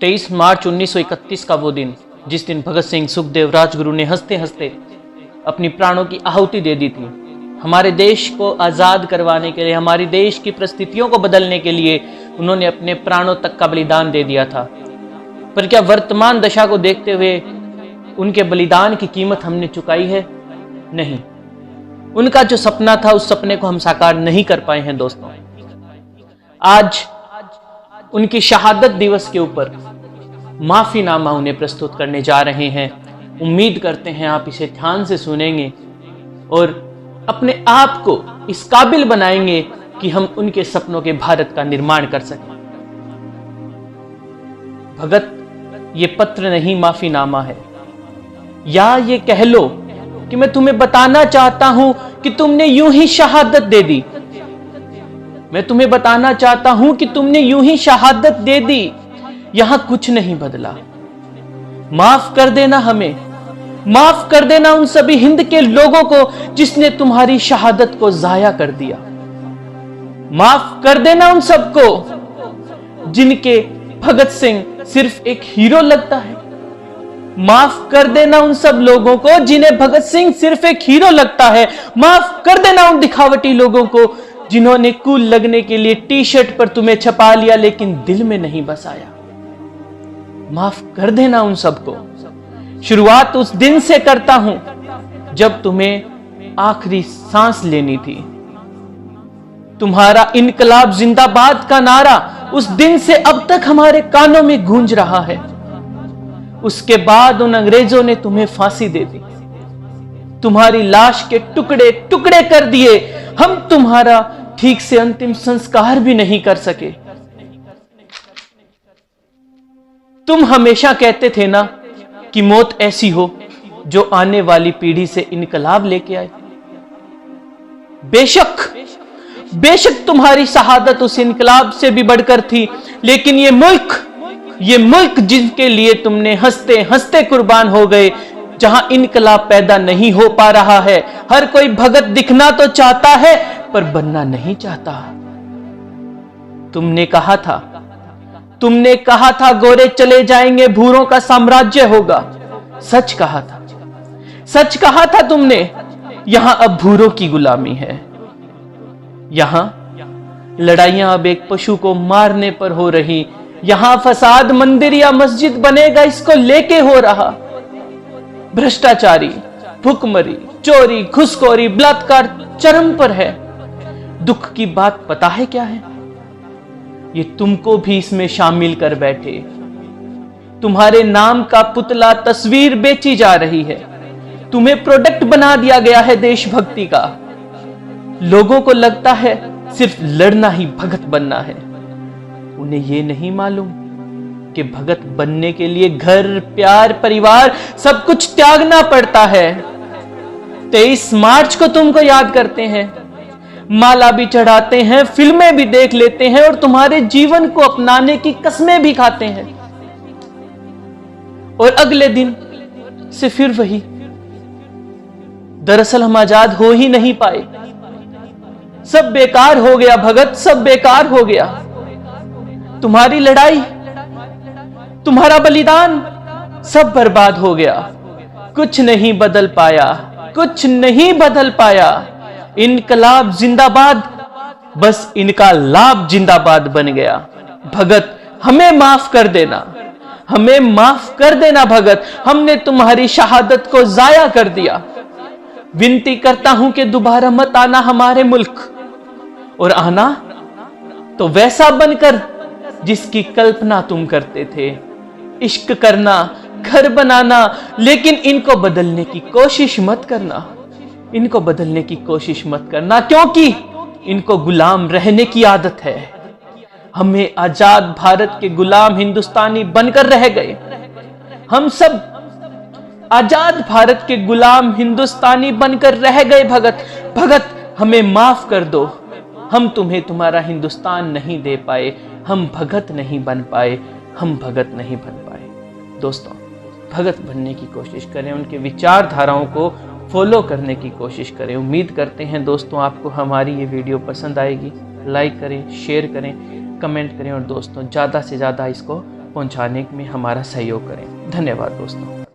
23 मार्च 1931 का वो दिन, जिस दिन भगत सिंह, सुखदेव, राजगुरु ने हंसते हंसते अपनी प्राणों की आहुति दे दी थी हमारे देश को आज़ाद करवाने के लिए, हमारे देश की परिस्थितियों को बदलने के लिए उन्होंने अपने प्राणों तक का बलिदान दे दिया था। पर क्या वर्तमान दशा को देखते हुए उनके बलिदान की कीमत हमने चुकाई है? नहीं। उनका जो सपना था, उस सपने को हम साकार नहीं कर पाए हैं दोस्तों। आज उनकी शहादत दिवस के ऊपर माफीनामा उन्हें प्रस्तुत करने जा रहे हैं। उम्मीद करते हैं आप इसे ध्यान से सुनेंगे और अपने आप को इस काबिल बनाएंगे कि हम उनके सपनों के भारत का निर्माण कर सकें। भगत, ये पत्र नहीं माफीनामा है, या ये कह लो कि मैं तुम्हें बताना चाहता हूं कि तुमने यूं ही शहादत दे दी। मैं तुम्हें बताना चाहता हूं कि तुमने यूं ही शहादत दे दी, यहां कुछ नहीं बदला। माफ कर देना हमें, माफ कर देना उन सभी हिंद के लोगों को जिसने तुम्हारी शहादत को जाया कर दिया। माफ कर देना उन सबको जिनके भगत सिंह सिर्फ एक हीरो लगता है। माफ कर देना उन सब लोगों को जिन्हें भगत सिंह सिर्फ एक हीरो लगता है। माफ कर देना उन दिखावटी लोगों को जिन्होंने कूल लगने के लिए टी शर्ट पर तुम्हें छपा लिया लेकिन दिल में नहीं बसाया। माफ कर देना उन सबको। शुरुआत उस दिन से करता हूं जब तुम्हें आखिरी सांस लेनी थी। तुम्हारा इनकलाब जिंदाबाद का नारा उस दिन से अब तक हमारे कानों में गूंज रहा है। उसके बाद उन अंग्रेजों ने तुम्हें फांसी दे दी, तुम्हारी लाश के टुकड़े टुकड़े कर दिए। हम तुम्हारा ठीक से अंतिम संस्कार भी नहीं कर सके। तुम हमेशा कहते थे ना कि मौत ऐसी हो जो आने वाली पीढ़ी से इनकलाब लेके आए। बेशक बेशक तुम्हारी शहादत उस इनकलाब से भी बढ़कर थी, लेकिन ये मुल्क जिनके लिए तुमने हंसते हंसते कुर्बान हो गए, जहां इनकलाब पैदा नहीं हो पा रहा है। हर कोई भगत दिखना तो चाहता है पर बनना नहीं चाहता। तुमने कहा था गोरे चले जाएंगे, भूरों का साम्राज्य होगा। सच कहा था तुमने। यहां अब भूरों की गुलामी है। यहां लड़ाइयां अब एक पशु को मारने पर हो रही। यहां फसाद मंदिर या मस्जिद बनेगा, इसको लेके हो रहा। भ्रष्टाचारी, भुखमरी, चोरी, घुसखोरी, बलात्कार चरम पर है। दुख की बात पता है क्या है? ये तुमको भी इसमें शामिल कर बैठे। तुम्हारे नाम का पुतला, तस्वीर बेची जा रही है। तुम्हें प्रोडक्ट बना दिया गया है देशभक्ति का। लोगों को लगता है सिर्फ लड़ना ही भगत बनना है। उन्हें यह नहीं मालूम कि भगत बनने के लिए घर, प्यार, परिवार सब कुछ त्यागना पड़ता है। 23 मार्च को तुमको याद करते हैं, माला भी चढ़ाते हैं, फिल्में भी देख लेते हैं और तुम्हारे जीवन को अपनाने की कसमें भी खाते हैं। और अगले दिन से फिर वही। दरअसल हम आजाद हो ही नहीं पाए। सब बेकार हो गया भगत, सब बेकार हो गया। तुम्हारी लड़ाई, तुम्हारा बलिदान सब बर्बाद हो गया। कुछ नहीं बदल पाया। इनकलाब जिंदाबाद, बस इनका लाभ जिंदाबाद बन गया। भगत, हमें माफ कर देना भगत। हमने तुम्हारी शहादत को जाया कर दिया। विनती करता हूं कि दोबारा मत आना हमारे मुल्क, और आना तो वैसा बनकर जिसकी कल्पना तुम करते थे। इश्क करना, घर बनाना, लेकिन इनको बदलने की कोशिश मत करना, क्योंकि इनको गुलाम रहने की आदत है। हमें आजाद भारत के गुलाम हिंदुस्तानी बनकर रह गए। हम सब आजाद भारत के गुलाम हिंदुस्तानी बनकर रह गए। भगत, हमें माफ कर दो। हम तुम्हें तुम्हारा हिंदुस्तान नहीं दे पाए, हम भगत नहीं बन पाए। दोस्तों, भगत बनने की कोशिश करें, उनके विचारधाराओं को फॉलो करने की कोशिश करें। उम्मीद करते हैं दोस्तों आपको हमारी ये वीडियो पसंद आएगी। लाइक करें, शेयर करें, कमेंट करें और दोस्तों ज़्यादा से ज़्यादा इसको पहुंचाने में हमारा सहयोग करें। धन्यवाद दोस्तों।